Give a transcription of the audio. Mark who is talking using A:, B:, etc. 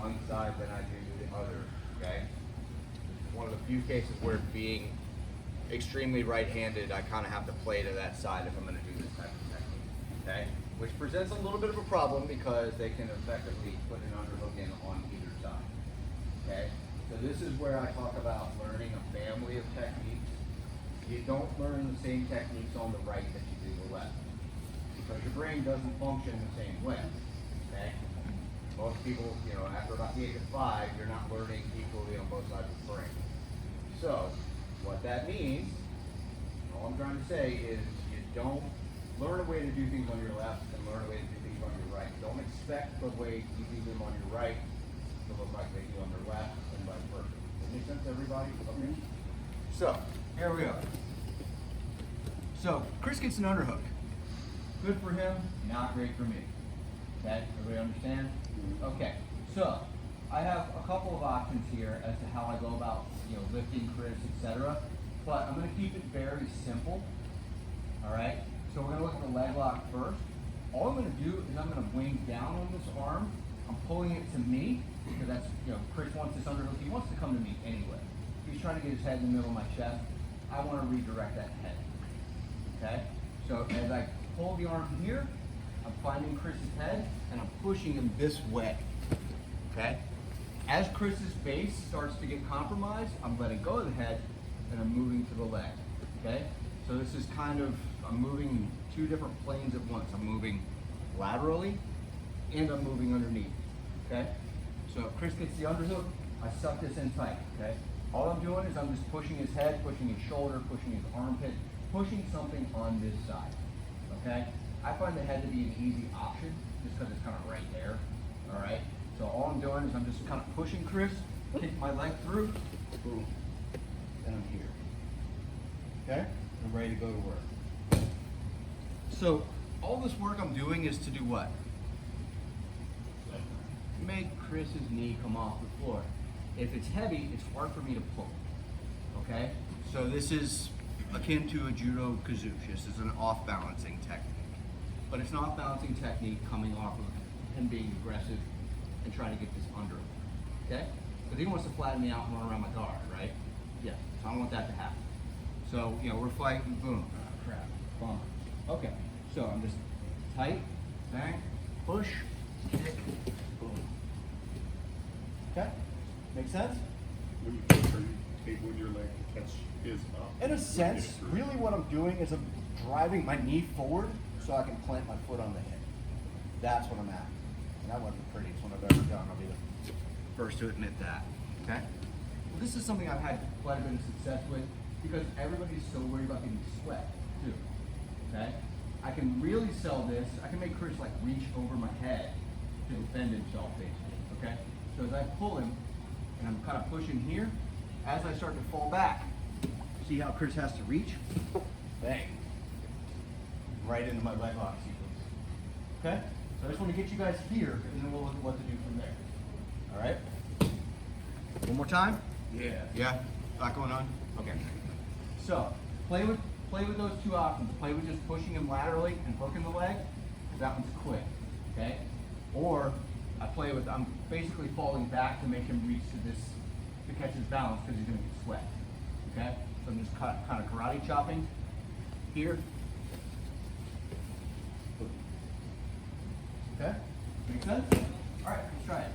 A: one side than I do the other, okay? One of the few cases where being extremely right-handed, I kind of have to play to that side if I'm going to do this type of technique, okay? Which presents a little bit of a problem because they can effectively put an underhook in on either side, okay? So this is where I talk about learning a family of techniques. You don't learn the same techniques on the right that you do the left because your brain doesn't function the same way, okay? Most people, after about the age of 5, you're not learning equally on both sides of the brain. So, what that means, all I'm trying to say is you don't learn a way to do things on your left and learn a way to do things on your right. Don't expect the way you do them on your right to look like they do on your left and vice versa. Does that make sense to everybody? Okay. So, here we go. So, Chris gets an underhook. Good for him, not great for me. Okay, everybody understand? Okay, so I have a couple of options here as to how I go about, lifting Chris, etc. But I'm going to keep it very simple. All right. So we're going to look at the leg lock first. All I'm going to do is I'm going to wing down on this arm. I'm pulling it to me because that's, Chris wants this underhook. He wants to come to me anyway. He's trying to get his head in the middle of my chest. I want to redirect that head. Okay. So as I pull the arm from here, I'm finding Chris's head and I'm pushing him this way, okay? As Chris's base starts to get compromised, I'm letting go of the head and I'm moving to the leg, okay? So this is I'm moving in 2 different planes at once. I'm moving laterally and I'm moving underneath, okay? So if Chris gets the underhook, I suck this in tight, okay? All I'm doing is I'm just pushing his head, pushing his shoulder, pushing his armpit, pushing something on this side, okay? I find the head to be an easy option just because it's kind of right there, all right? So all I'm doing is I'm just kind of pushing Chris, kick my leg through, boom, and I'm here, okay? I'm ready to go to work. So all this work I'm doing is to do what? Make Chris's knee come off the floor. If it's heavy, it's hard for me to pull, okay? So this is akin to a judo kazushi. This is an off-balancing technique. But it's an off-balancing technique coming off of him being aggressive and trying to get this under, okay? Because he wants to flatten me out and run around my guard, right? Yeah, so I don't want that to happen. So, we're fighting, boom, oh, crap, bump. Okay, so I'm just tight, bang, push, kick, boom. Okay, make sense?
B: When you push, are you tabling your leg to catch his up?
A: In a sense, really what I'm doing is I'm driving my knee forward so I can plant my foot on the hip. That's what I'm at. And that wasn't the prettiest one I've ever done. I'll be the first to admit that. Okay? Well, this is something I've had quite a bit of success with because everybody's so worried about getting sweat too. Okay? I can really sell this. I can make Chris reach over my head to defend himself basically. Okay? So as I pull him and I'm kind of pushing here, as I start to fall back, see how Chris has to reach? Bang. Right into my leg lock sequence. Okay? So I just want to get you guys here and then we'll look at what to do from there. All right? One more time?
B: Yeah.
A: Yeah? Not going on? Okay. So, play with those 2 options. Play with just pushing him laterally and hooking the leg, because that one's quick. Okay? Or I play with, I'm basically falling back to make him reach to catch his balance because he's going to get sweat. Okay? So I'm just kind of karate chopping here. Okay? Make sense? All right, let's try it.